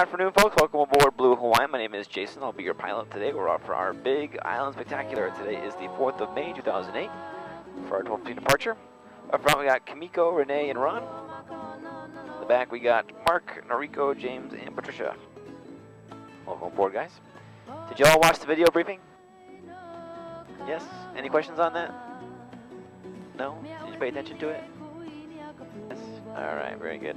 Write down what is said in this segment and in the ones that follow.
Afternoon, folks. Welcome aboard Blue Hawaiian. My name is Jason. I'll be your pilot today. We're off for our Big Island Spectacular. Today is the 4th of May, 2008, for our 12:15 departure. Up front, we got Kimiko, Renee, and Ron. In the back, we got Mark, Noriko, James, and Patricia. Welcome aboard, guys. Did you all watch the video briefing? Yes? Any questions on that? No? Did you pay attention to it? Yes? Alright, very good.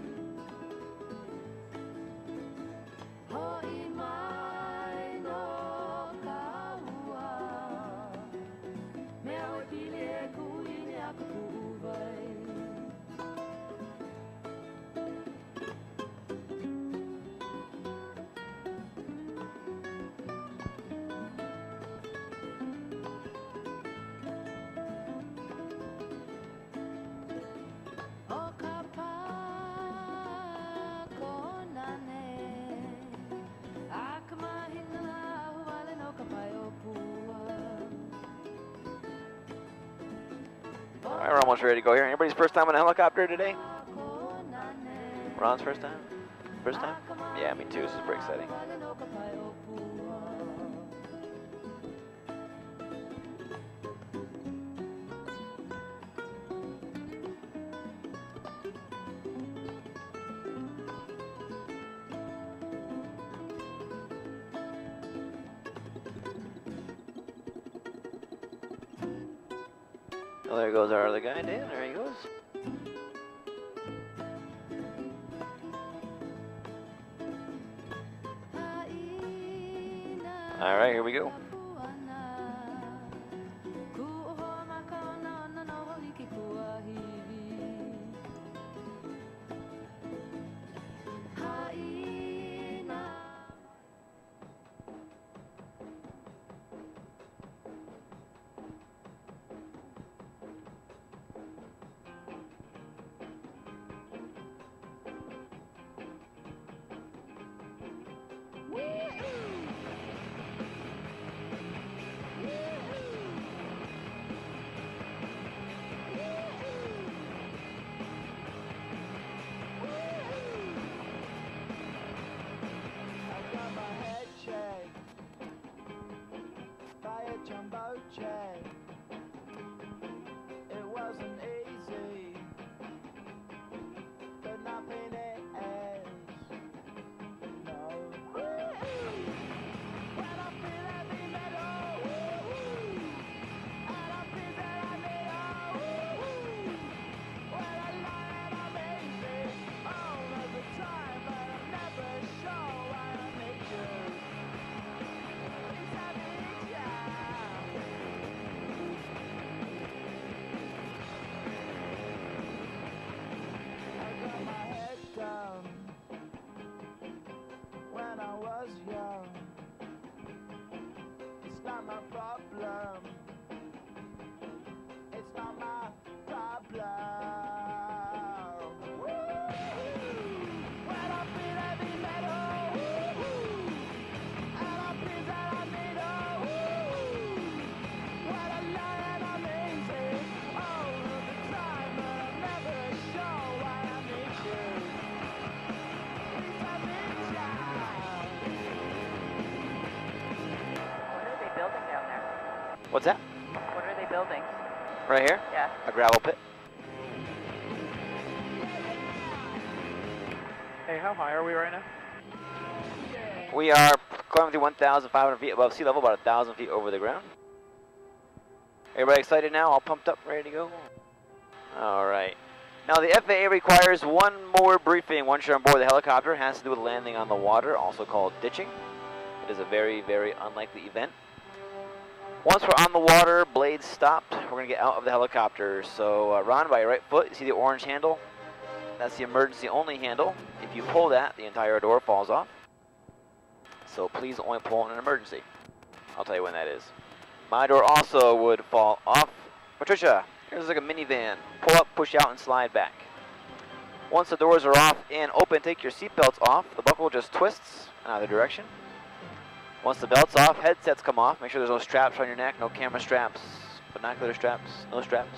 Alright, we're almost ready to go here. Anybody's first time on a helicopter today? Ron's first time? First time? Yeah, me too. This is pretty exciting. Oh, there goes our other guy, Dan. There he goes. All right, here we go. It wasn't easy, but nothing is. No. When I feel heavy metal, and I feel that I need when I lie and I'm easy, all of the time, but I'm never sure why I need you. Please I need ya. When I was young, it's not my problem. It's not my problem. When I feel heavy metal, and I feel that I need when I lie and I'm easy, all of the time, but I'm never sure why I need you. Please I need ya. What are they building down there? What's that? What are they building? Right here? Yeah. A gravel pit. Hey, how high are we right now? We are climbing through 1,500 feet above sea level, about 1,000 feet over the ground. Everybody excited now? All pumped up, ready to go? All right. Now the FAA requires one more briefing once you're on board the helicopter. It has to do with landing on the water, also called ditching. It is a very, very unlikely event. Once we're on the water, blades stopped, we're going to get out of the helicopter. So Ron, by your right foot, you see the orange handle? That's the emergency only handle. If you pull that, the entire door falls off. So please only pull in an emergency. I'll tell you when that is. My door also would fall off. Patricia, here's like a minivan. Pull up, push out, and slide back. Once the doors are off and open, take your seatbelts off. The buckle just twists in either direction. Once the belt's off, headsets come off. Make sure there's no straps on your neck, no camera straps, binocular straps, no straps.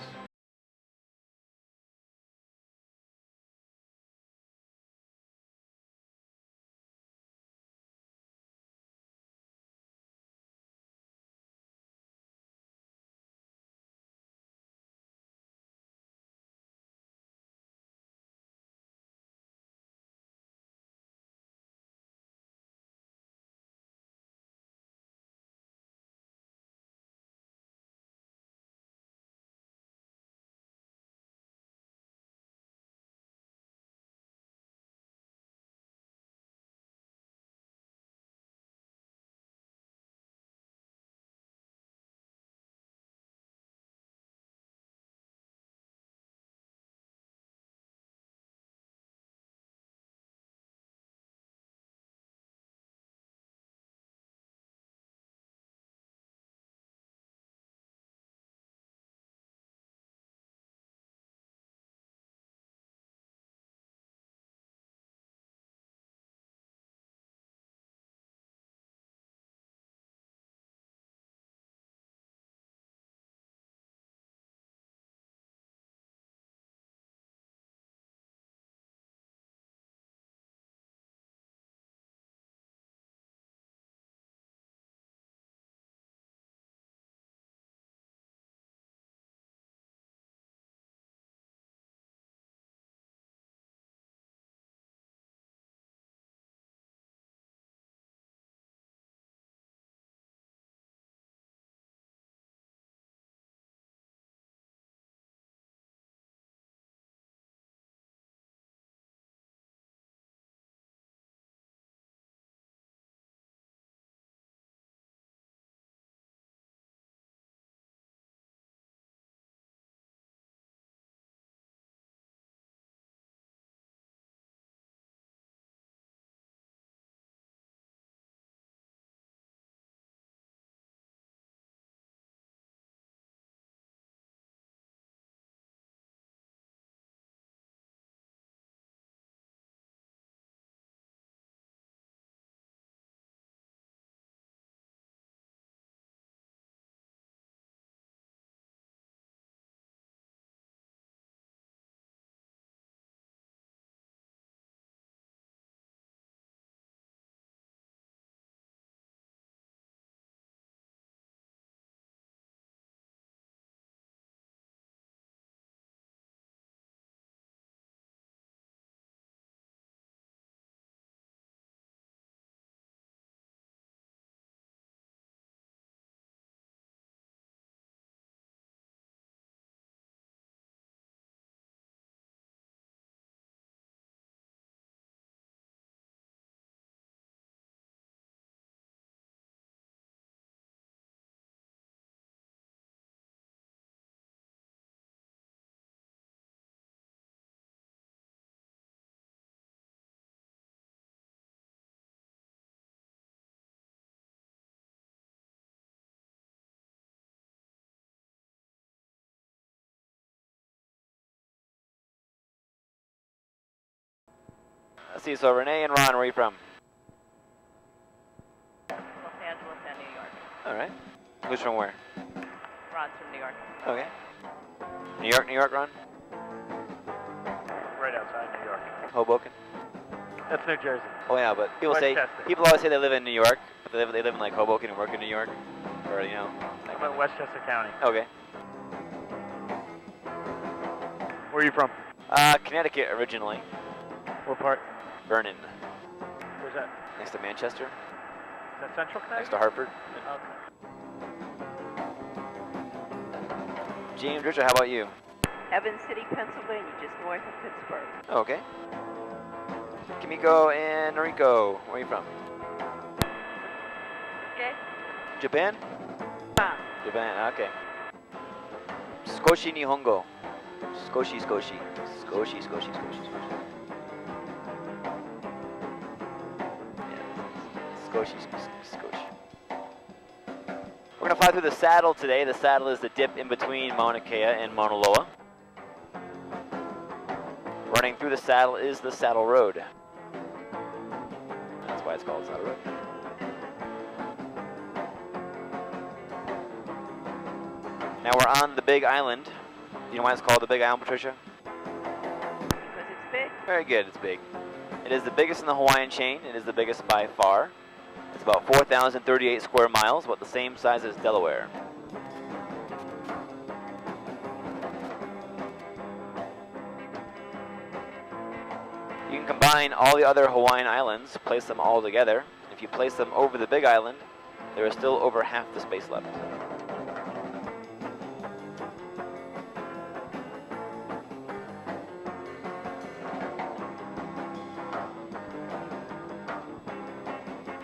Let's see, so Renee and Ron, where are you from? Los Angeles and New York. All right. Who's from where? Ron's from New York. Okay. New York, Ron? Right outside New York. Hoboken? That's New Jersey. Oh yeah, but people Westchester. always say they live in New York, but they live in like Hoboken and work in New York, or you know. I'm in Westchester County. Okay. Where are you from? Connecticut originally. What part? Vernon, Where's that? next to Manchester, Is that Central next Connecticut? to Hartford. Okay. James, Richard, how about you? Evans City, Pennsylvania, just north of Pittsburgh. Okay. Kimiko and Noriko, where are you from? Okay. Japan? Japan, okay. Skoshi Nihongo. Skoshi. Yeah. Skoshi. We're gonna fly through the saddle today. The saddle is the dip in between Mauna Kea and Mauna Loa. Running through the saddle is the Saddle Road. That's why it's called Saddle Road. Now we're on the Big Island. Do you know why it's called the Big Island, Patricia? Because it's big. Very good, it's big. It is the biggest in the Hawaiian chain. It is the biggest by far. It's about 4,038 square miles, about the same size as Delaware. You can combine all the other Hawaiian islands, place them all together. If you place them over the Big Island, there is still over half the space left.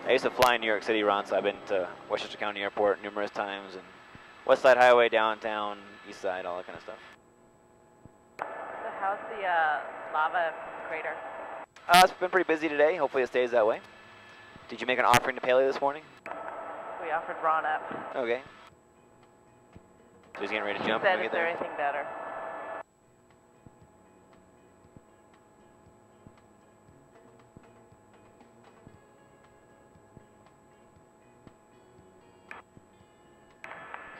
I used to fly in New York City, Ron, so I've been to Westchester County Airport numerous times, and West Side Highway, downtown, East Side, all that kind of stuff. So how's the lava crater? It's been pretty busy today. Hopefully it stays that way. Did you make an offering to Paley this morning? We offered Ron up. Okay. So he's getting ready to jump Said, when we is get there there? anything better?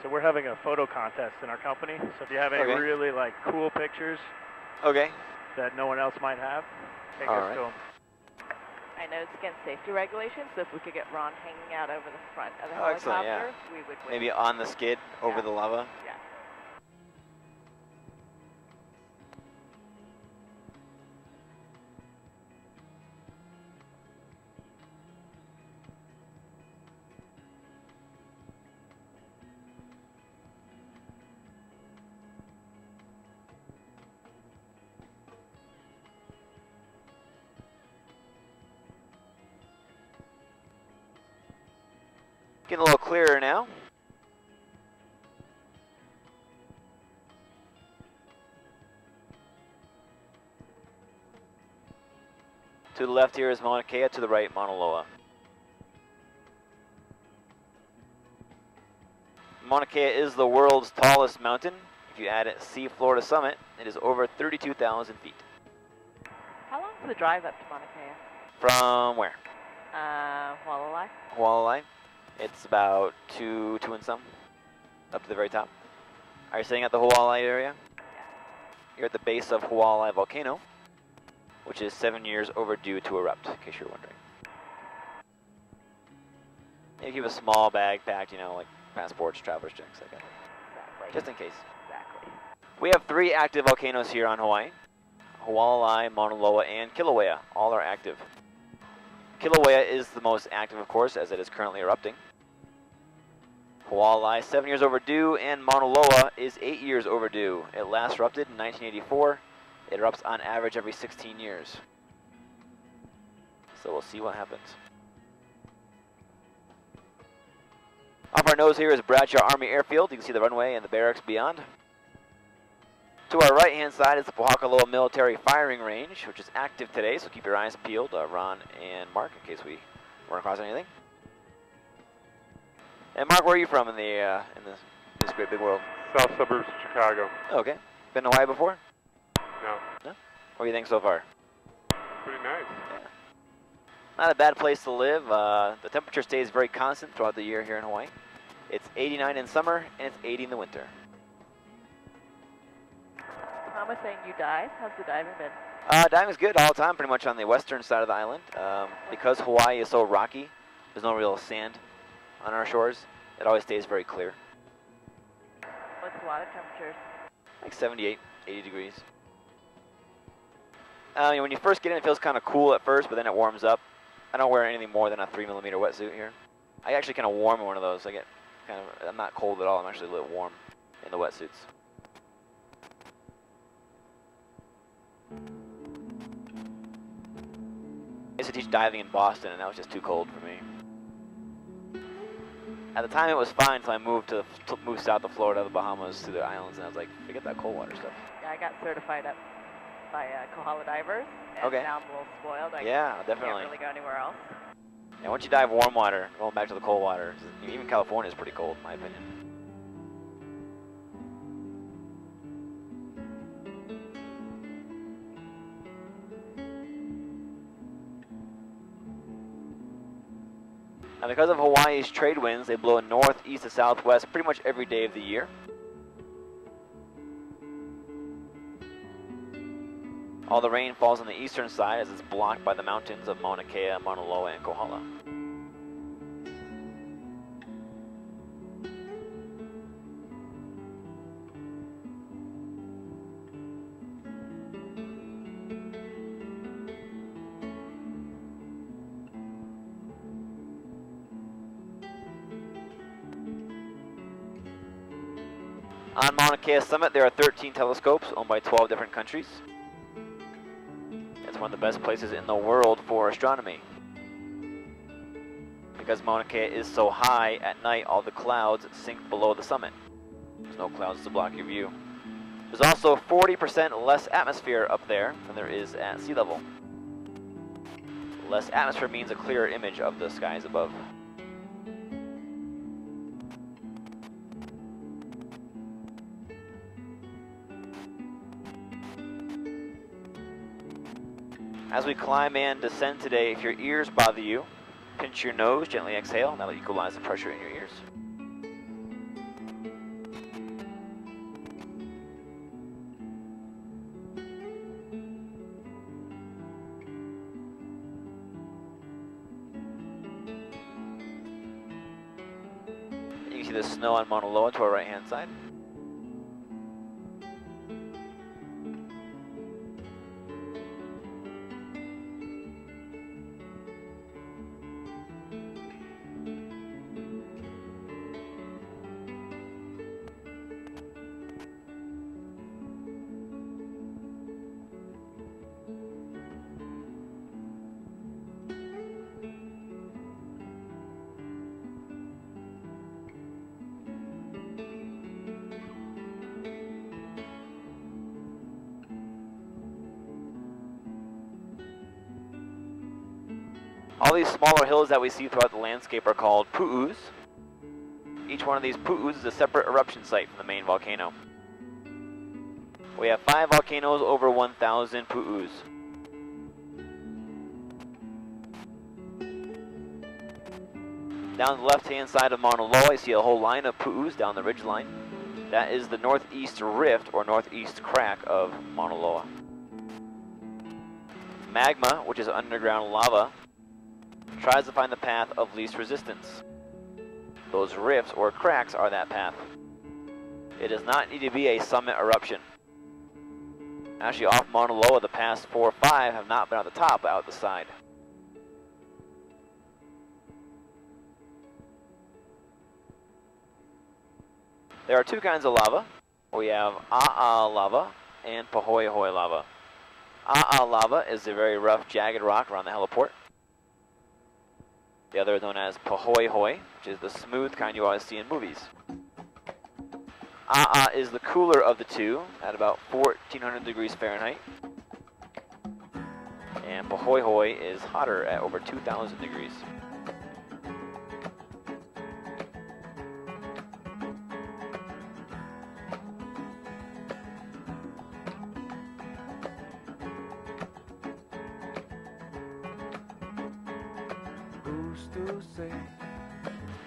So we're having a photo contest in our company. So if you have any Okay. really like cool pictures Okay. that no one else might have, take All us right. to them. I know it's against safety regulations, so if we could get Ron hanging out over the front of the Oh, excellent, helicopter, yeah. we would win. Maybe on the skid over Yeah. the lava. Yeah. Getting a little clearer now. To the left here is Mauna Kea, to the right Mauna Loa. Mauna Kea is the world's tallest mountain. If you add it sea floor to summit, it is over 32,000 feet. How long's the drive up to Mauna Kea? From where? Hualalai? Hualalai. It's about two and some, up to the very top. Are you staying at the Hualalai area? You're at the base of Hualalai volcano, which is 7 years overdue to erupt, in case you're wondering. You keep a small bag packed, you know, like passports, traveler's checks, like that, Exactly. just in case. Exactly. We have 3 active volcanoes here on Hawaii. Hualalai, Mauna Loa, and Kilauea. All are active. Kilauea is the most active, of course, as it is currently erupting. Hualalai, 7 years overdue, and Mauna Loa is 8 years overdue. It last erupted in 1984. It erupts on average every 16 years. So we'll see what happens. Off our nose here is Bradshaw Army Airfield. You can see the runway and the barracks beyond. To our right-hand side is the Pohakaloa Military Firing Range, which is active today, so keep your eyes peeled, Ron and Mark, in case we run across anything. And Mark, where are you from in this great big world? South suburbs of Chicago. Okay. Been to Hawaii before? No. No? What do you think so far? Pretty nice. Yeah. Not a bad place to live. The temperature stays very constant throughout the year here in Hawaii. It's 89 in summer and it's 80 in the winter. Tom was saying you dive. How's the diving been? Diving's good all the time, pretty much on the western side of the island. Because Hawaii is so rocky, there's no real sand on our shores. It always stays very clear. What's the water temperatures? Like 78, 80 degrees. When you first get in, it feels kind of cool at first, but then it warms up. I don't wear anything more than a 3mm wetsuit here. I actually kind of warm in one of those. I'm not cold at all. I'm actually a little warm in the wetsuits. I used to teach diving in Boston, and that was just too cold for me. At the time, it was fine until I moved south to Florida, the Bahamas, to the islands, and I was like, forget that cold water stuff. Yeah, I got certified up by Kohala divers, and Okay. now I'm a little spoiled. Yeah, definitely. Can't really go anywhere else. Yeah, once you dive warm water, going back to the cold water, even California is pretty cold, in my opinion. Now, because of Hawaii's trade winds, they blow north, east, and southwest pretty much every day of the year. All the rain falls on the eastern side as it's blocked by the mountains of Mauna Kea, Mauna Loa, and Kohala. On Mauna Kea summit, there are 13 telescopes owned by 12 different countries. It's one of the best places in the world for astronomy. Because Mauna Kea is so high, at night all the clouds sink below the summit. There's no clouds to block your view. There's also 40% less atmosphere up there than there is at sea level. Less atmosphere means a clearer image of the skies above. As we climb and descend today, if your ears bother you, pinch your nose, gently exhale, and that'll equalize the pressure in your ears. You can see the snow on Mauna Loa to our right hand side. All these smaller hills that we see throughout the landscape are called pu'us. Each one of these pu'us is a separate eruption site from the main volcano. We have 5 volcanoes over 1,000 pu'us. Down the left-hand side of Mauna Loa, you see a whole line of pu'us down the ridge line. That is the northeast rift or northeast crack of Mauna Loa. Magma, which is underground lava, tries to find the path of least resistance. Those rifts or cracks are that path. It does not need to be a summit eruption. Actually, off Mauna Loa, the past 4 or 5 have not been at the top, but out the side. There are 2 kinds of lava. We have A'a lava and Pahoehoe lava. A'a lava is the very rough, jagged rock around the heliport. The other is known as Pahoehoe, which is the smooth kind you always see in movies. A'a is the cooler of the 2 at about 1,400 degrees Fahrenheit. And Pahoehoe is hotter at over 2,000 degrees. to say?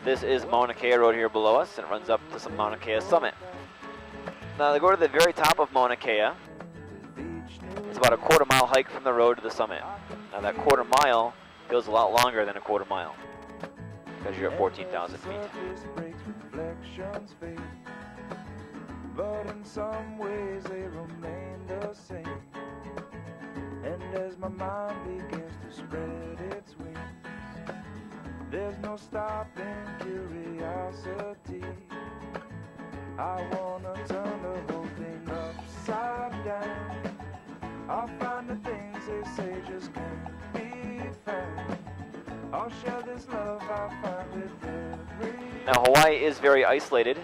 This is Mauna Kea Road here below us, and it runs up to some Mauna Kea summit. Now they go to the very top of Mauna Kea. It's about a quarter-mile hike from the road to the summit. Now that quarter mile feels a lot longer than a quarter mile because you're at 14,000 feet. Reflections fade, but in some ways they remain the same. And as my mind begins to spread its wings, there's no stopping curiosity. I wanna turn the whole thing upside down. I'll find the things they say just can't be found. I'll share this love I find with every. Now Hawaii is very isolated.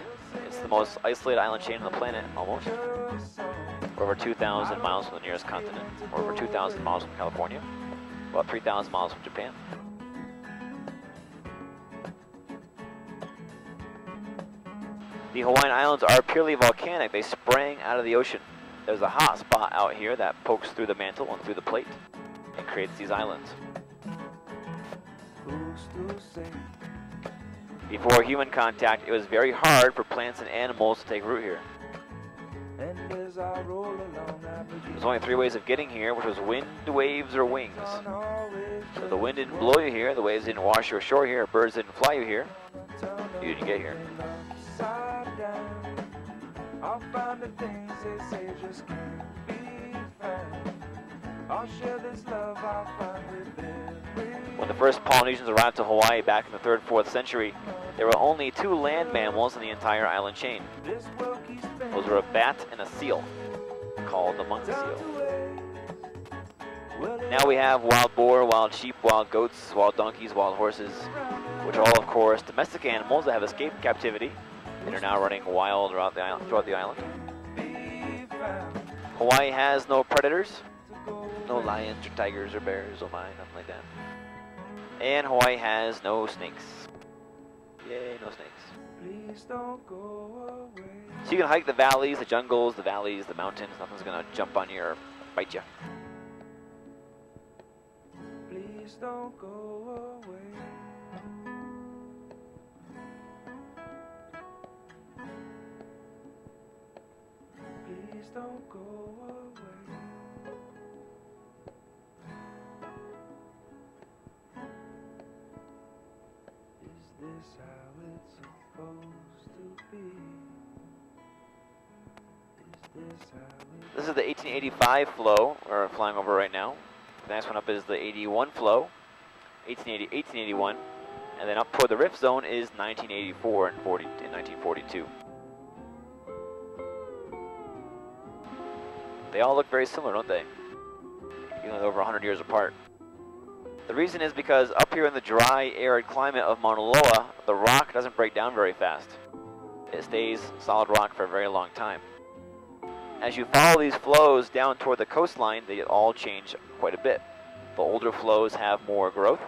It's the most isolated island chain on the planet, almost. We're over 2,000 miles from the nearest continent. We're over 2,000 miles from California. About 3,000 miles from Japan. The Hawaiian Islands are purely volcanic. They sprang out of the ocean. There's a hot spot out here that pokes through the mantle and through the plate and creates these islands. Before human contact, it was very hard for plants and animals to take root here. There's only 3 ways of getting here, which was wind, waves, or wings. So the wind didn't blow you here, the waves didn't wash you ashore here, birds didn't fly you here. You didn't get here. I'll find the things they say just can't be found. I'll share this love I find with every. When the first Polynesians arrived to Hawaii back in the 3rd, 4th century, there were only 2 land mammals in the entire island chain. Those were a bat and a seal, called the monk seal. Now we have wild boar, wild sheep, wild goats, wild donkeys, wild horses, which are all, of course, domestic animals that have escaped captivity and are now running wild throughout the island. Hawaii has no predators, no lions or tigers or bears, oh my, nothing like that. And Hawaii has no snakes. Yay, no snakes. Please don't go away. So you can hike the valleys, the jungles, the mountains. Nothing's gonna jump on you or bite you. Please don't go away. Please don't go away. Is this how it's supposed to be? Is this how it's... This is the 1885 flow we're flying over right now. The next one up is the 81 flow, 1881, and then up toward the rift zone is 1984 and 1942. They all look very similar, don't they? Even though they're over 100 years apart. The reason is because up here in the dry, arid climate of Mauna Loa, the rock doesn't break down very fast. It stays solid rock for a very long time. As you follow these flows down toward the coastline, they all change quite a bit. The older flows have more growth.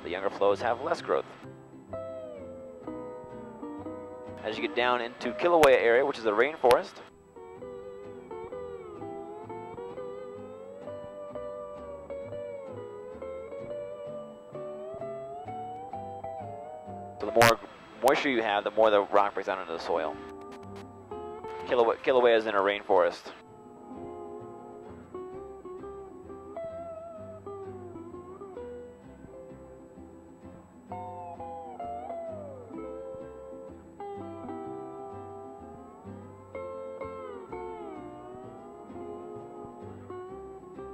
The younger flows have less growth. As you get down into Kilauea area, which is a rainforest, so the more moisture you have, the more the rock breaks down into the soil. Kilauea is in a rainforest.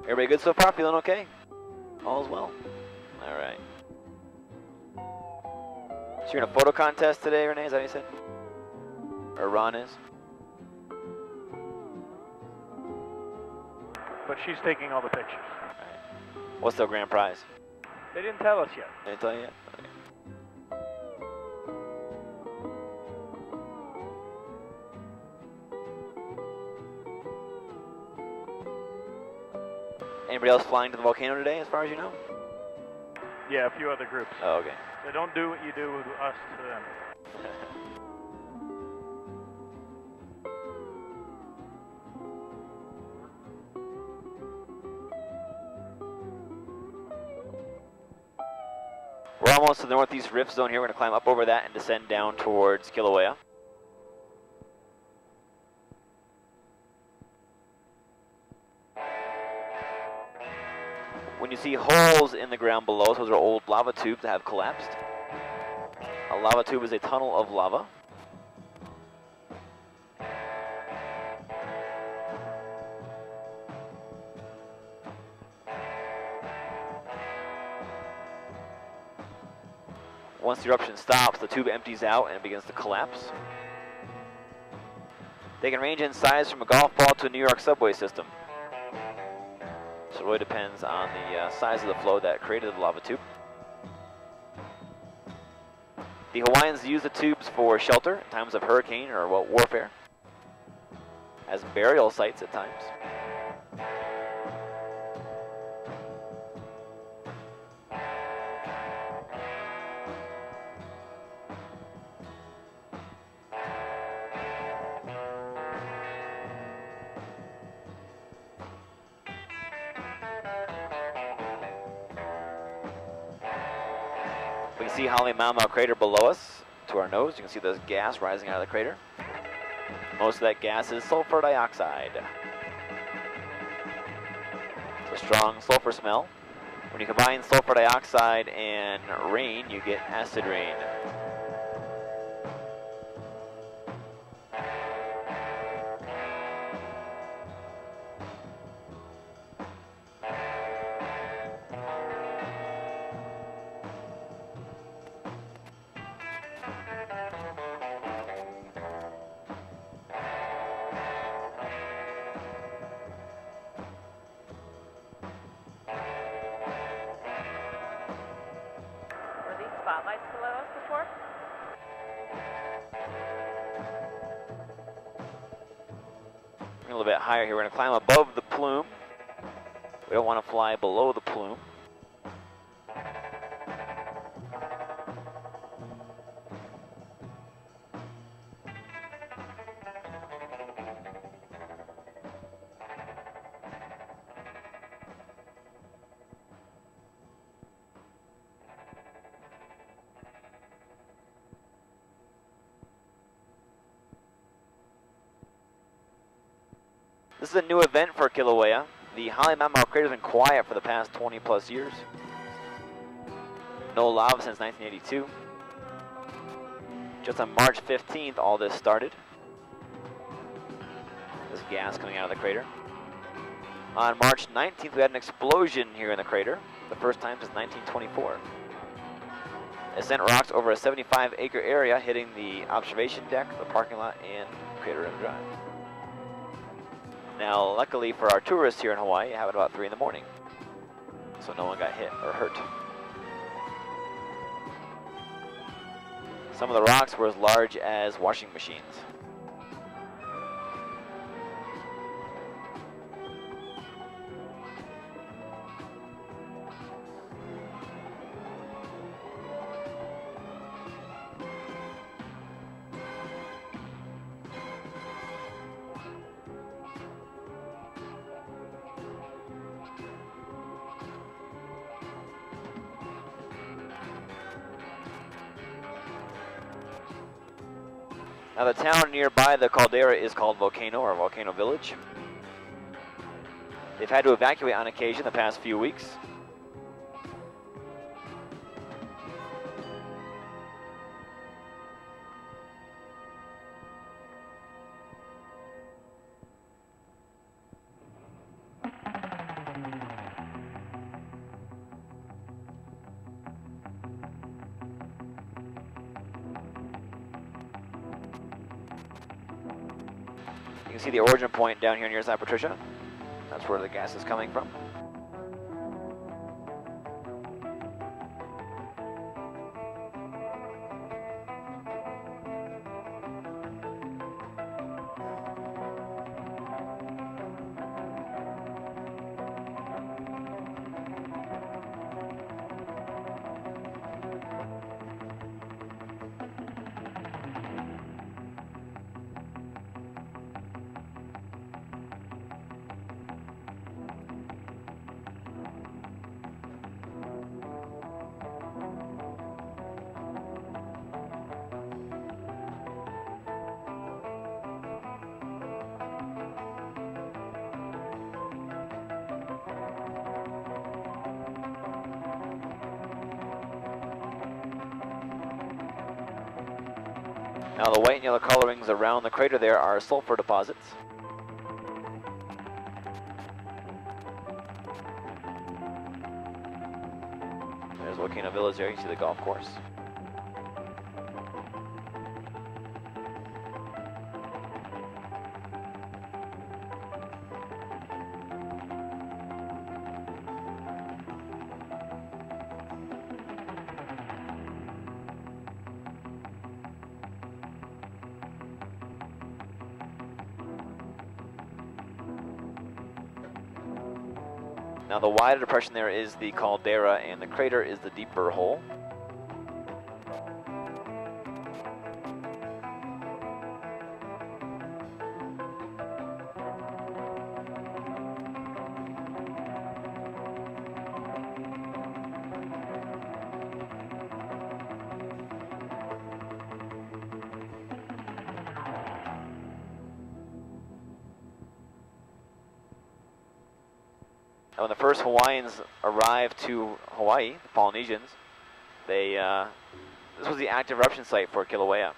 Everybody good so far? Feeling okay? All's well? Alright. So you're in a photo contest today, Renee? Is that what you said? Or Ron is? But she's taking all the pictures. Alright. What's the grand prize? They didn't tell us yet. They didn't tell you yet? Okay. Anybody else flying to the volcano today, as far as you know? Yeah, a few other groups. Oh, okay. So don't do what you do with us to them. We're almost to the northeast rift zone here. We're going to climb up over that and descend down towards Kilauea. When you see holes in the ground below, those are old lava tubes that have collapsed. A lava tube is a tunnel of lava. Once the eruption stops, the tube empties out and it begins to collapse. They can range in size from a golf ball to a New York subway system. So it really depends on the size of the flow that created the lava tube. The Hawaiians use the tubes for shelter in times of hurricane or warfare, as burial sites at times. We can see Halemaumau crater below us to our nose. You can see there's gas rising out of the crater. Most of that gas is sulfur dioxide. It's a strong sulfur smell. When you combine sulfur dioxide and rain, you get acid rain. Spotlights below us before? A little bit higher here. We're going to climb above the plume. We don't want to fly below the plume. This is a new event for Kilauea. The Halemaumau crater has been quiet for the past 20 plus years. No lava since 1982. Just on March 15th, all this started. This gas coming out of the crater. On March 19th, we had an explosion here in the crater, the first time since 1924. It sent rocks over a 75-acre area, hitting the observation deck, the parking lot, and Crater Rim Drive. Now, luckily for our tourists here in Hawaii, it happened about 3 in the morning, so no one got hit or hurt. Some of the rocks were as large as washing machines. Now the town nearby the caldera is called Volcano, or Volcano Village. They've had to evacuate on occasion the past few weeks. You can see the origin point down here near Santa Patricia. That's where the gas is coming from. Now the white and yellow colorings around the crater there are sulfur deposits. There's Volcano Village there, you can see the golf course. Now the wider depression there is the caldera, and the crater is the deeper hole. Now, when the first Hawaiians arrived to Hawaii, the Polynesians, this was the active eruption site for Kilauea.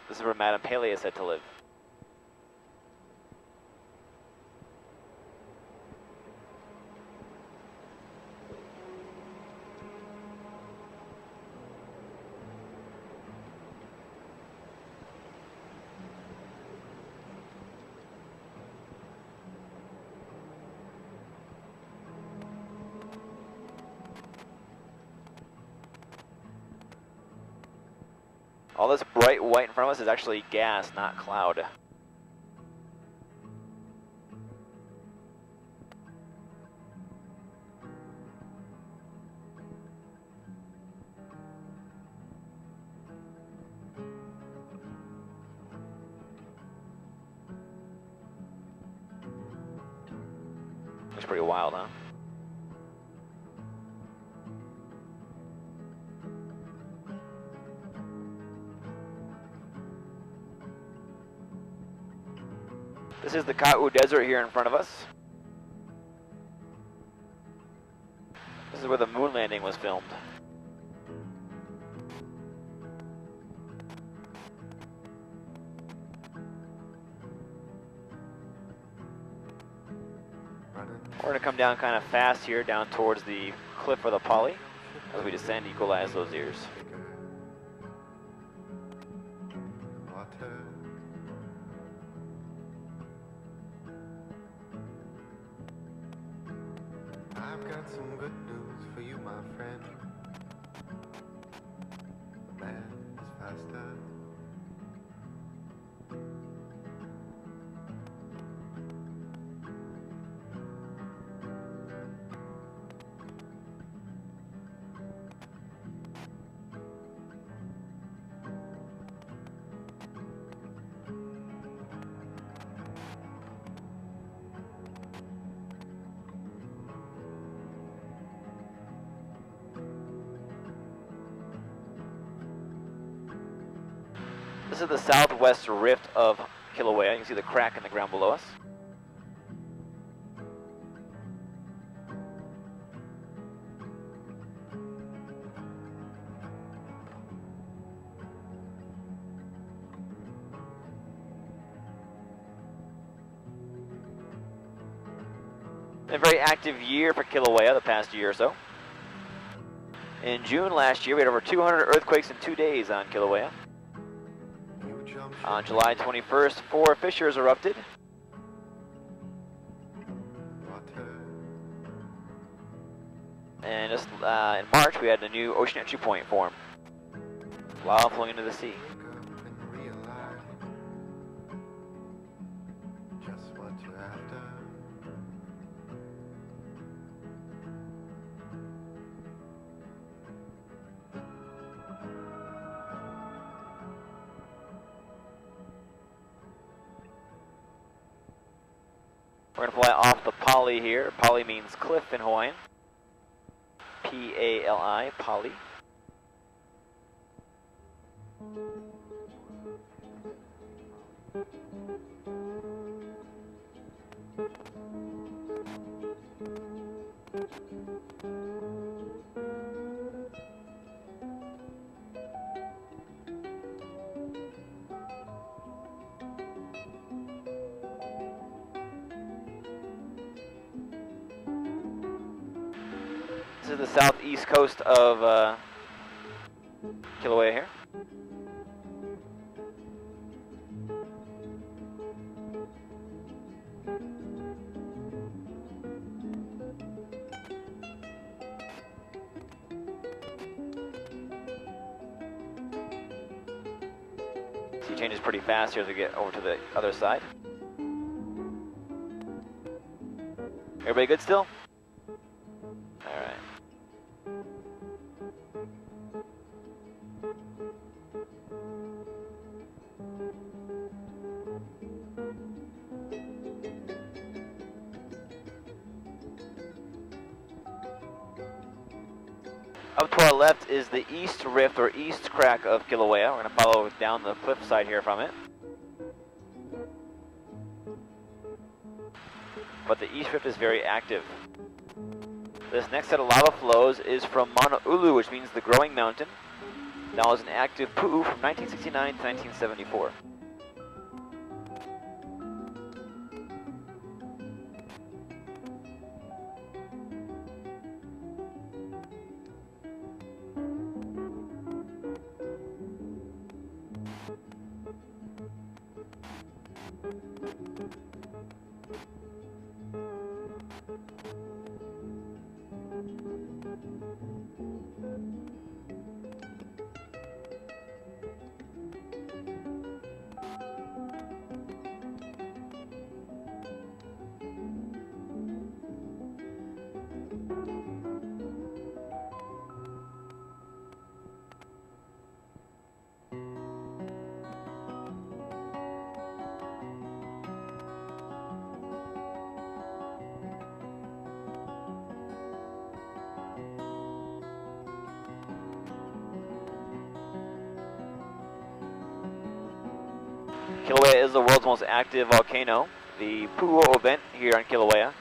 This is where Madame Pele is said to live. All this bright white in front of us is actually gas, not cloud. Looks pretty wild, huh? This is the Ka'u Desert here in front of us. This is where the moon landing was filmed. We're going to come down kind of fast here, down towards the cliff of the Poly. As we descend, equalize those ears. I've got some good news for you, my friend. The man is faster. This is the southwest rift of Kilauea. You can see the crack in the ground below us. A very active year for Kilauea the past year or so. In June last year, we had over 200 earthquakes in 2 days on Kilauea. On July 21st, 4 fissures erupted. And just in March, we had a new ocean entry point form. Lava flowing into the sea. We're going to fly off the Pali here. Pali means cliff in Hawaiian. P-A-L-I, Pali. is the southeast coast of Kilauea here. Sea changes pretty fast here as we get over to the other side. Everybody good still? All right. Up to our left is the east rift or east crack of Kilauea. We're going to follow down the cliff side here from it. But the east rift is very active. This next set of lava flows is from Mauna Ulu, which means the growing mountain. That was an active pu'u from 1969 to 1974. Kilauea is the world's most active volcano. The Pu'u event here on Kilauea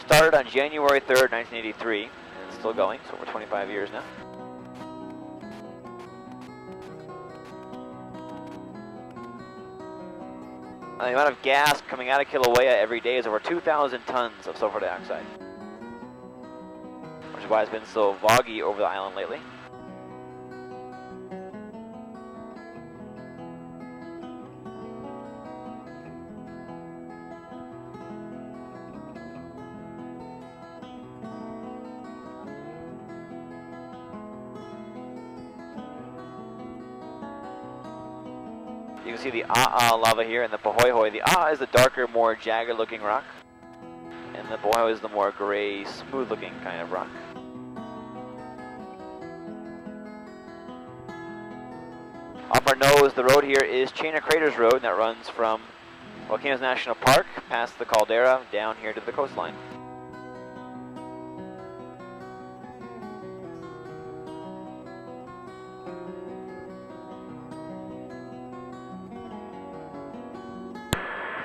started on January 3rd, 1983, and it's still going, so over 25 years now. The amount of gas coming out of Kilauea every day is over 2,000 tons of sulfur dioxide, which is why it's been so foggy over the island lately. You can see the A'a lava here and the Pahoehoe. The A'a is the darker, more jagged looking rock, and the Pahoehoe is the more gray, smooth looking kind of rock. Off our nose, the road here is Chain of Craters Road, and that runs from Volcanoes National Park, past the caldera, down here to the coastline.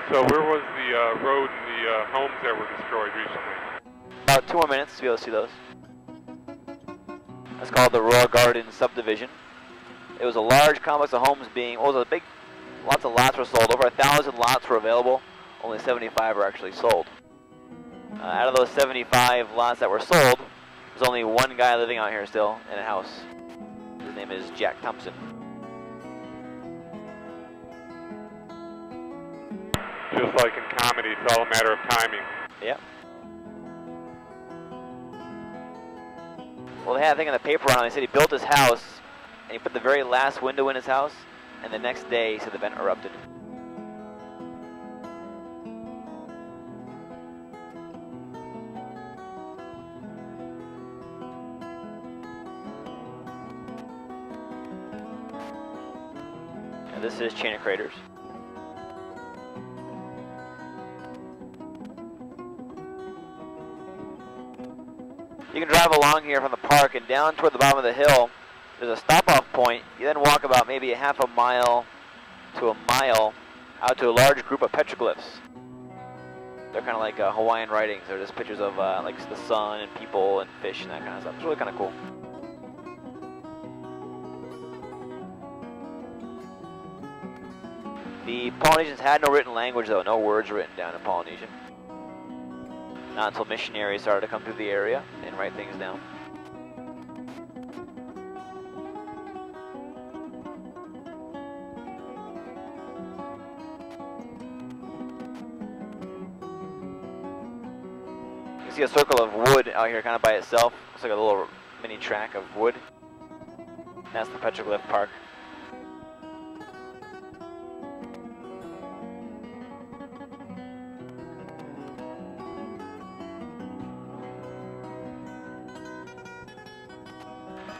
So where was the road and the homes that were destroyed recently? About 2 more minutes to be able to see those. That's called the Royal Garden Subdivision. It was a large complex of homes being, well, it was a big, lots of lots were sold. Over 1,000 lots were available. Only 75 were actually sold. Out of those 75 lots that were sold, there's only one guy living out here still in a house. His name is Jack Thompson. Just like in comedy, it's all a matter of timing. Yep. Well, they had a thing in the paper on it. They said he built his house, and he put the very last window in his house, and the next day he said the vent erupted. And this is Chain of Craters. You can drive along here from the park and down toward the bottom of the hill. There's a stop-off point. You then walk about maybe a half a mile to a mile out to a large group of petroglyphs. They're kind of like Hawaiian writings. They're just pictures of like the sun and people and fish and that kind of stuff. It's really kind of cool. The Polynesians had no written language though, no words written down in Polynesian. Not until missionaries started to come through the area and write things down. see a circle of wood out here kind of by itself. It's like a little mini track of wood. That's the petroglyph park.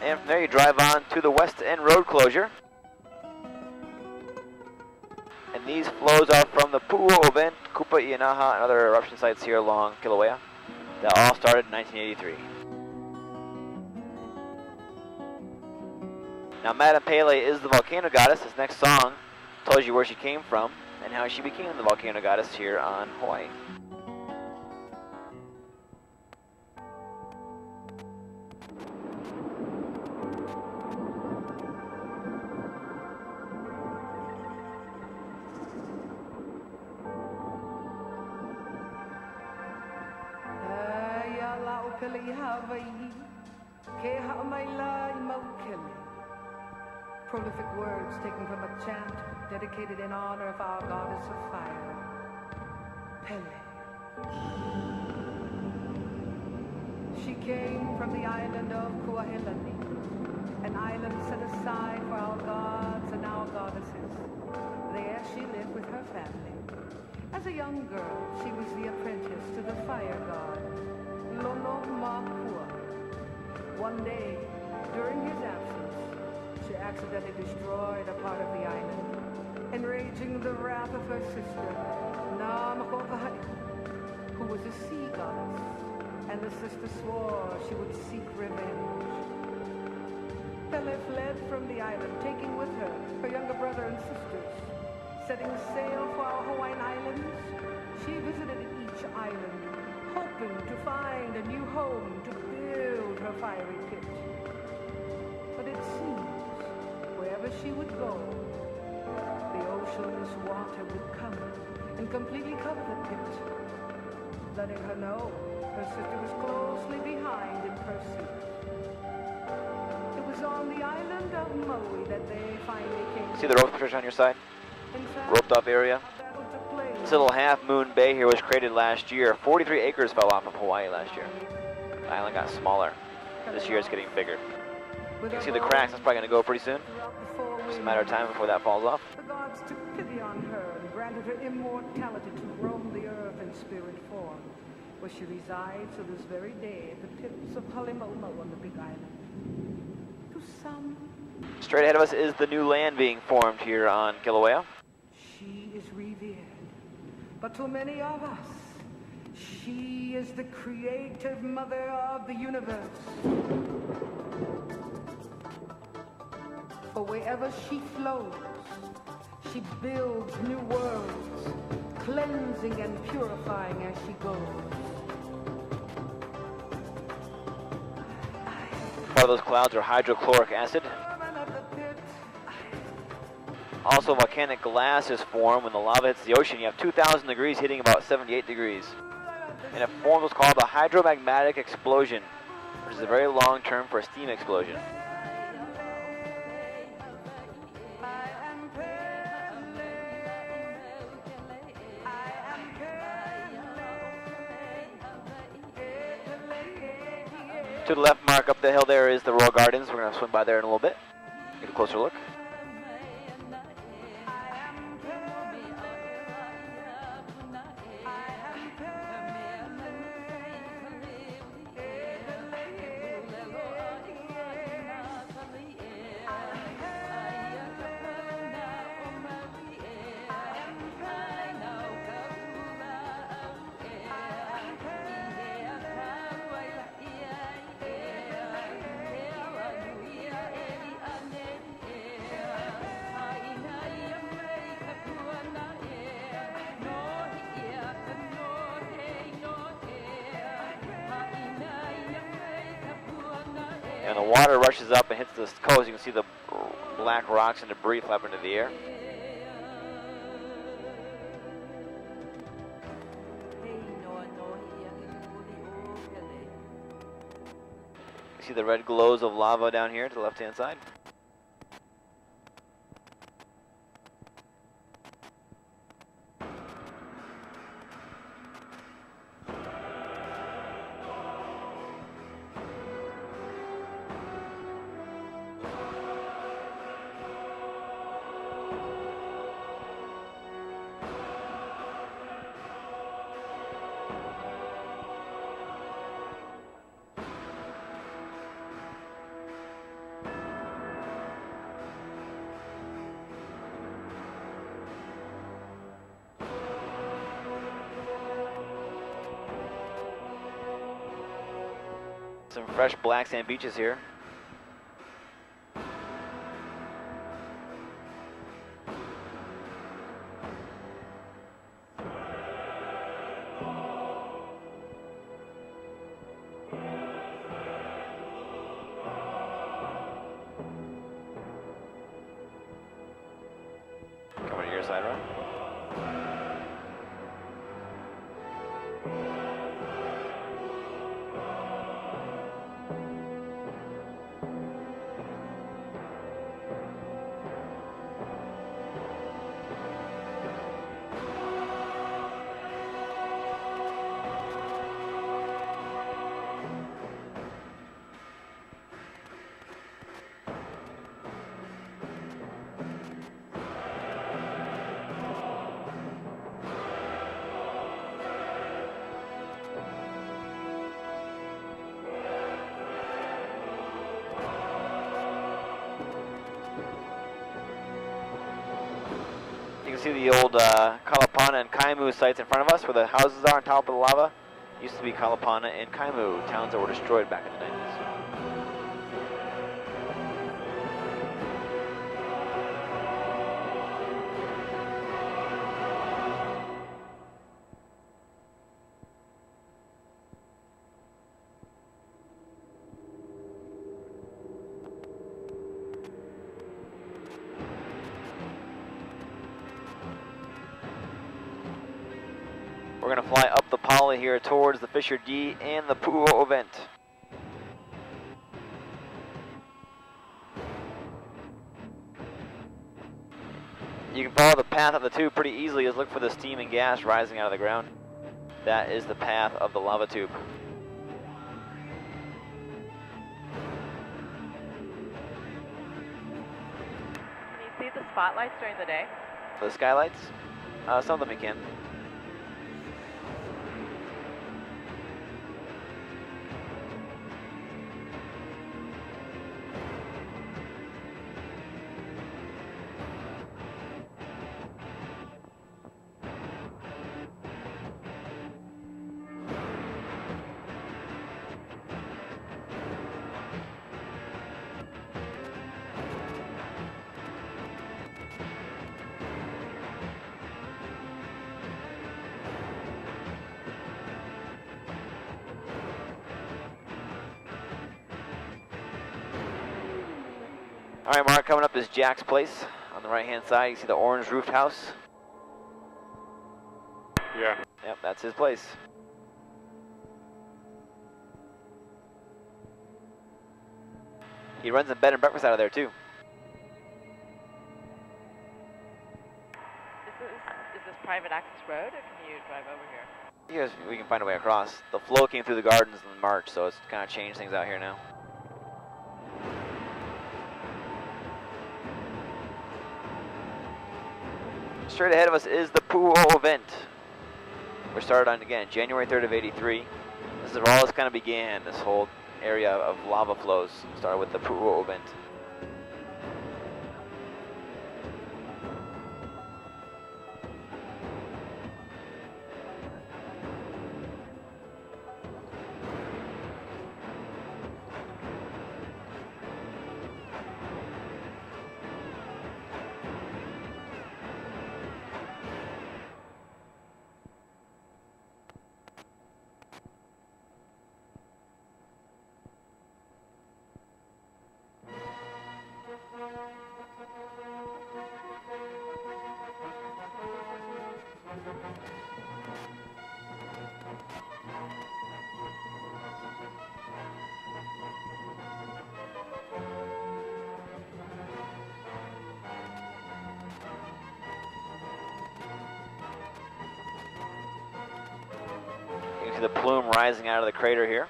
And from there you drive on to the West End Road closure. And these flows are from the Pu'u event, Kupa Ianaha, and other eruption sites here along Kilauea that all started in 1983. Now Madame Pele is the volcano goddess. This next song tells you where she came from and how she became the volcano goddess here on Hawaii. Prolific words taken from a chant dedicated in honor of our goddess of fire, Pele. She came from the island of Kuahilani, an island set aside for our gods and our goddesses. There she lived with her family. As a young girl, she was the apprentice to the fire god, Lono Makua. One day, during his absence, she accidentally destroyed a part of the island, enraging the wrath of her sister, Namakokai, who was a sea goddess, and the sister swore she would seek revenge. Pele fled from the island, taking with her her younger brother and sisters. Setting sail for our Hawaiian islands, she visited each island, hoping to find a new home to build her fiery pit. But it seems, wherever she would go, the ocean's water would come and completely cover the pit, letting her know her sister was closely behind in pursuit. It was on the island of Maui that they finally came. See the rope fish on your side? Roped off area. This little half moon bay here was created last year. 43 acres fell off of Hawaii last year. The island got smaller. This year it's getting bigger. You can see the cracks. That's probably going to go pretty soon. Just a matter of time before that falls off. The gods took pity on her and granted her immortality to roam the earth in spirit form, where she resides to this very day at the tips of Halemaumau on the Big Island. To some, straight ahead of us is the new land being formed here on Kilauea. she is revered. But to many of us, she is the creative mother of the universe. For wherever she flows, she builds new worlds, cleansing and purifying as she goes. Part of those clouds are hydrochloric acid. Also, volcanic glass is formed when the lava hits the ocean. You have 2,000 degrees hitting about 78 degrees. And it forms what's called a hydromagmatic explosion, which is a very long term for a steam explosion. To the left mark up the hill there is the Royal Gardens. We're going to swim by there in a little bit. Get a closer look. And the water rushes up and hits the coast. You can see the black rocks and debris flap into the air. You see the red glows of lava down here to the left-hand side. Some fresh black sand beaches here. Coming to your side, Ron. You can see the old Kalapana and Kaimu sites in front of us where the houses are on top of the lava. Used to be Kalapana and Kaimu, towns that were destroyed back in the 90s. We're going to fly up the Pali here towards the Fisher D and the Pu'o event. You can follow the path of the tube pretty easily. Just look for the steam and gas rising out of the ground. That is the path of the lava tube. Can you see the spotlights during the day? The skylights? Some of them you can. All right, Mark, coming up is Jack's place. On the right-hand side, you see the orange roofed house. Yeah. Yep, that's his place. He runs a bed and breakfast out of there, too. Is this private access road, or can you drive over here? Yes, we can find a way across. The flow came through the gardens in March, so it's kind of changed things out here now. Straight ahead of us is the Pu'o event. We're started on, again, January 3rd of 83. This is where all this kind of began, this whole area of lava flows. Started with the Pu'o event. You can see the plume rising out of the crater here.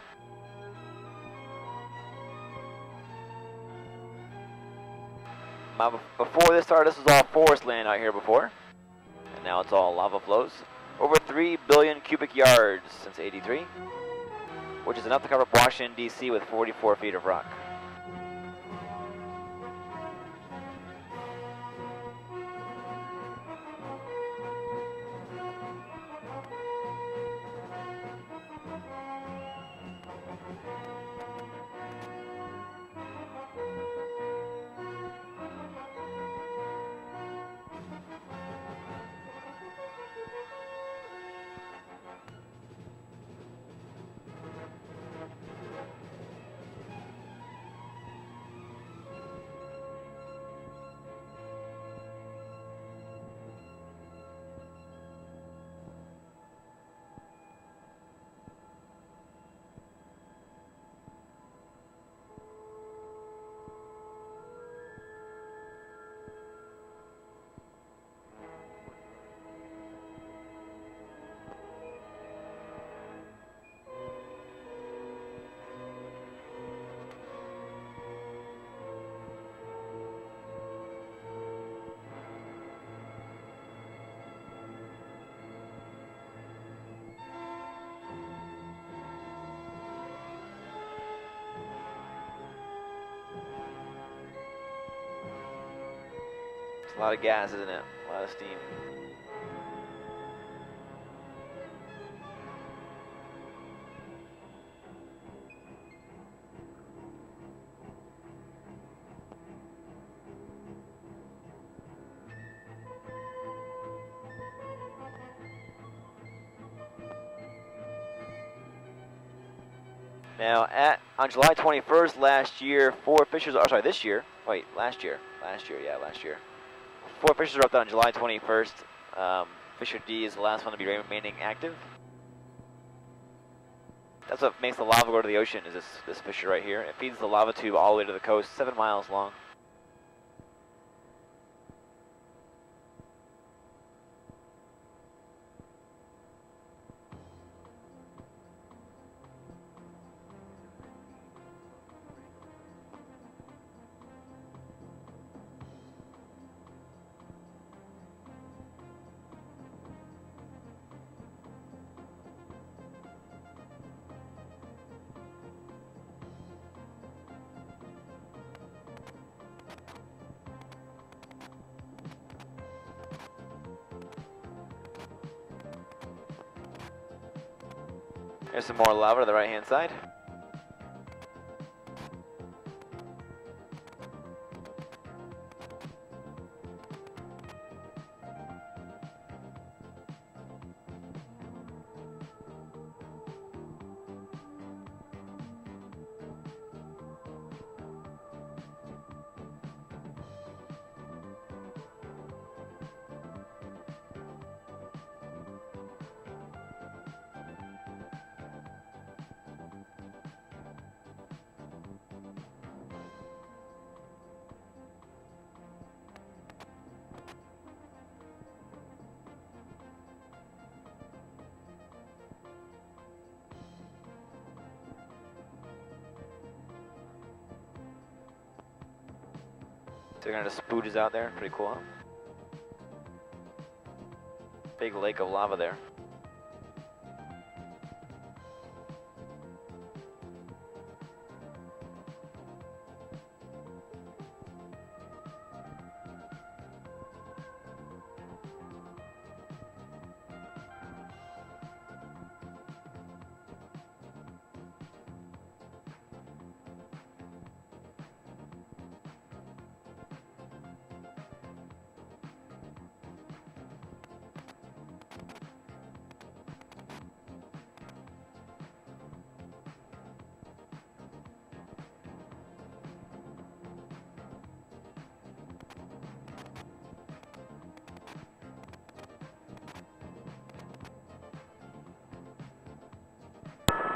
Before this started, this was all forest land out here before. And now it's all lava flows. Over 3 billion cubic yards since '83, which is enough to cover up Washington, D.C. with 44 feet of rock. A lot of gas, isn't it? A lot of steam. Now, on July 21st last year, 4 fishers, oh sorry, this year, wait, last year, yeah, last year. 4 fishers were up on July 21st. Fisher D is the last one to be remaining active. That's what makes the lava go to the ocean, is this fissure right here. It feeds the lava tube all the way to the coast, 7 miles long. There's some more lava to the right hand side. So kind of spooges out there, pretty cool, huh? Big lake of lava there.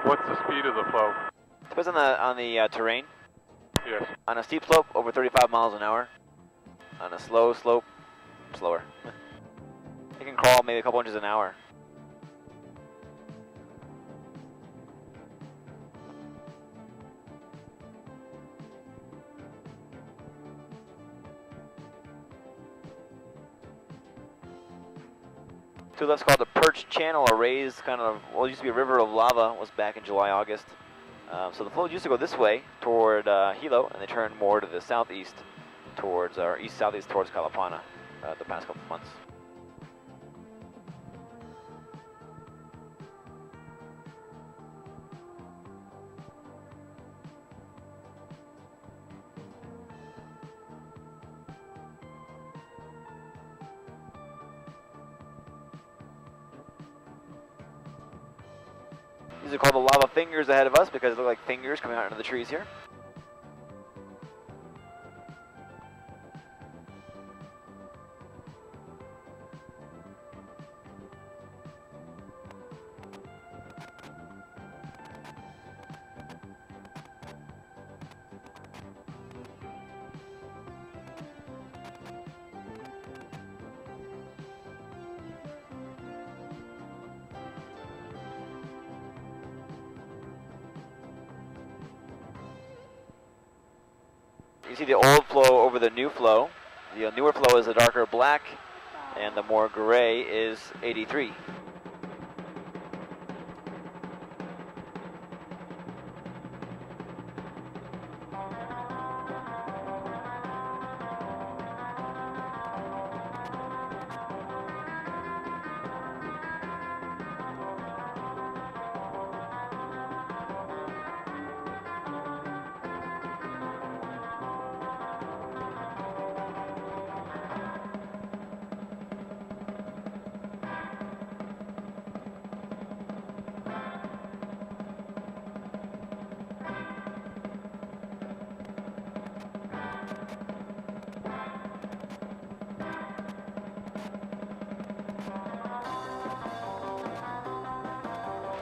What's the speed of the flow? Depends on the terrain. Yes. On a steep slope, over 35 miles an hour. On a slow slope, slower. It can crawl maybe a couple inches an hour. To the left's called the Perch Channel, a raised kind of, well, it used to be a river of lava, was back in July, August. So the flow used to go this way toward Hilo, and they turned more to the southeast towards, or east-southeast towards Kalapana the past couple months. These are called the lava fingers ahead of us because they look like fingers coming out into the trees here. You see the old flow over the new flow. The newer flow is a darker black, and the more gray is 83.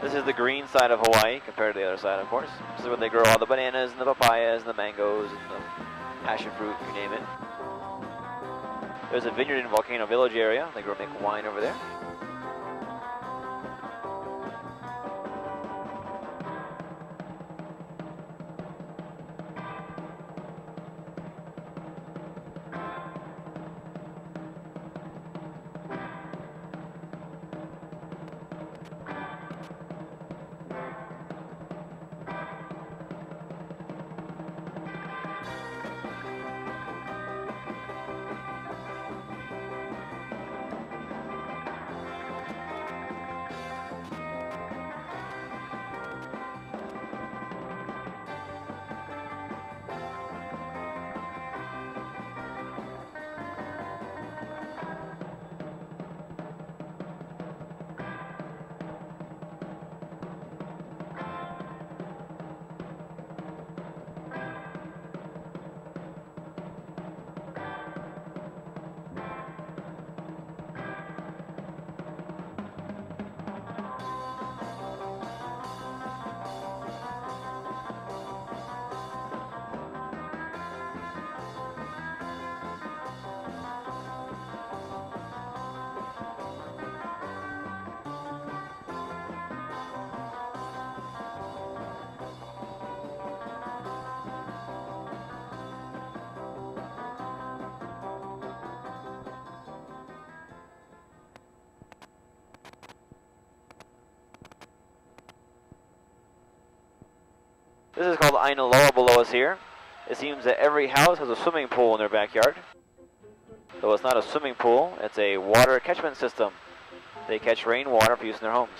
This is the green side of Hawaii compared to the other side, of course. This is where they grow all the bananas and the papayas and the mangoes and the passion fruit, you name it. There's a vineyard in Volcano Village area. They make wine over there. This is called Ainaloa below us here. It seems that every house has a swimming pool in their backyard. Though it's not a swimming pool, it's a water catchment system. They catch rainwater for use in their homes.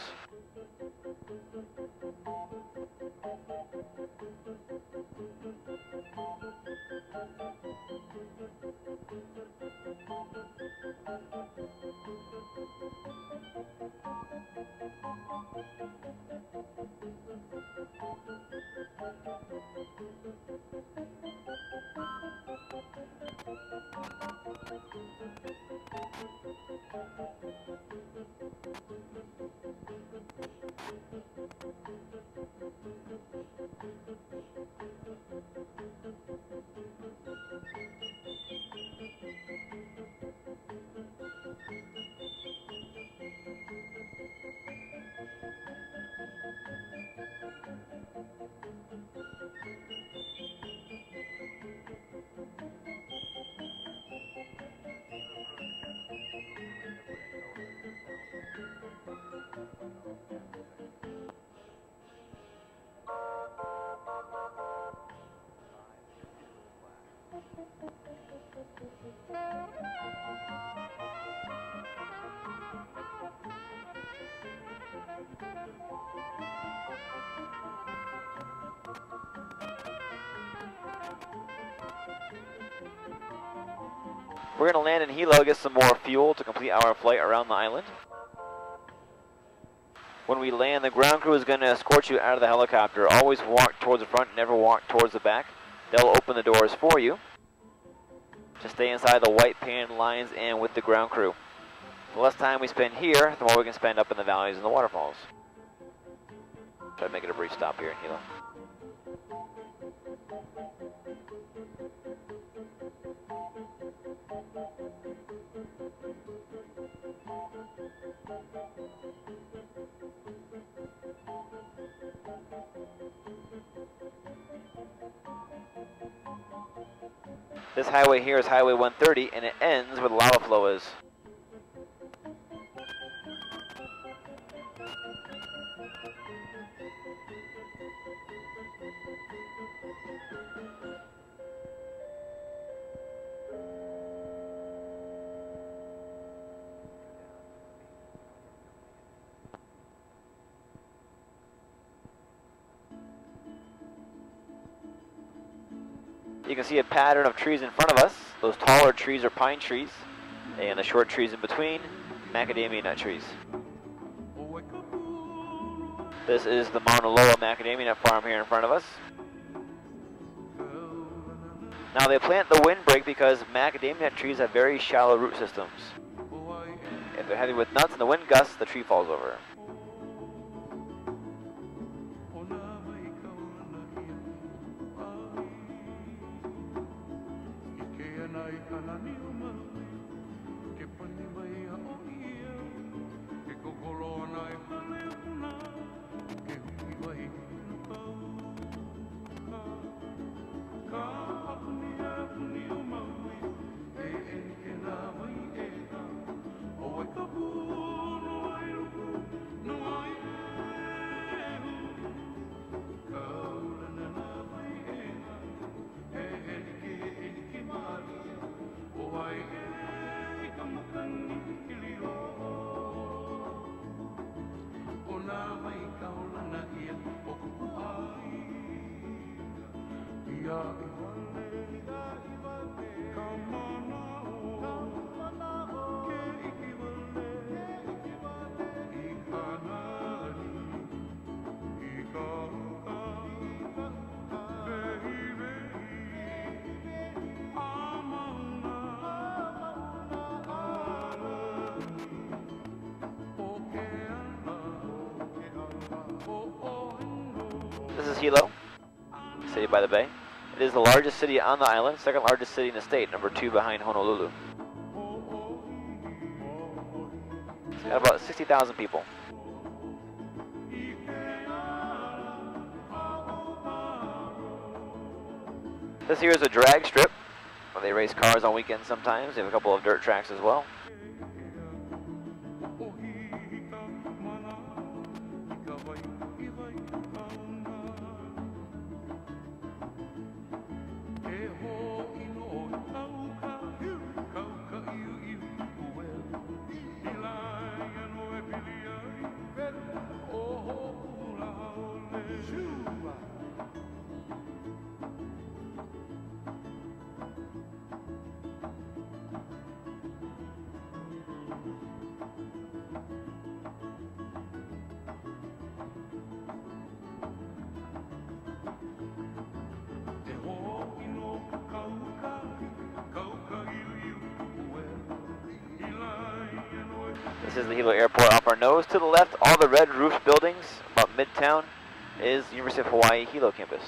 We're going to land in Hilo, get some more fuel to complete our flight around the island. When we land, the ground crew is going to escort you out of the helicopter. Always walk towards the front, never walk towards the back. They'll open the doors for you. Just stay inside the white painted lines and with the ground crew. The less time we spend here, the more we can spend up in the valleys and the waterfalls. Try to make it a brief stop here in Hilo. This highway here is Highway 130, and it ends where the lava flow is. You can see a pattern of trees in front of us. Those taller trees are pine trees, and the short trees in between, macadamia nut trees. This is the Mauna Loa macadamia nut farm here in front of us. Now they plant the windbreak because macadamia nut trees have very shallow root systems. If they're heavy with nuts and the wind gusts, the tree falls over. This is Hilo, city by the bay. It is the largest city on the island, second largest city in the state, number 2 behind Honolulu. It's got about 60,000 people. This here is a drag strip, where they race cars on weekends sometimes. They have a couple of dirt tracks as well. This is the Hilo Airport off our nose. To the left, all the red roofed buildings about Midtown is University of Hawaii Hilo campus.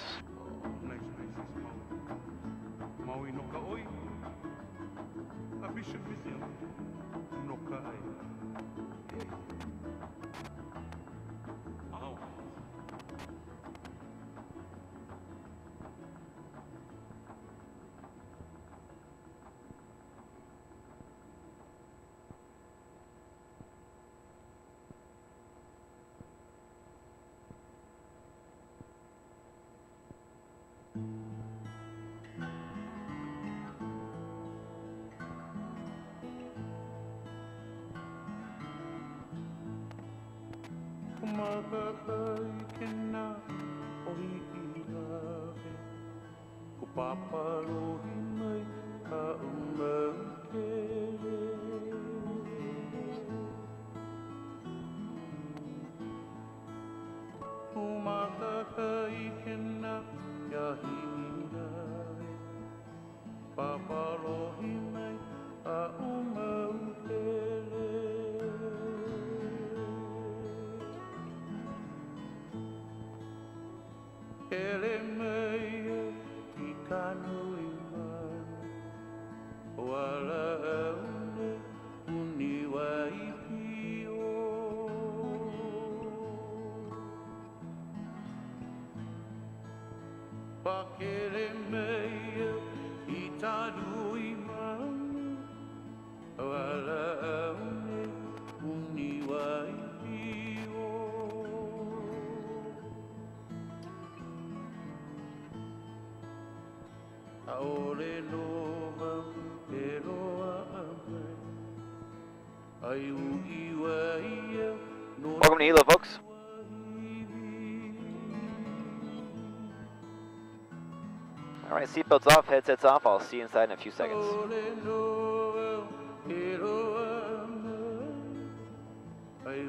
Welcome to Hilo, folks. All right, seatbelts off, headsets off. I'll see you inside in a few seconds. Ai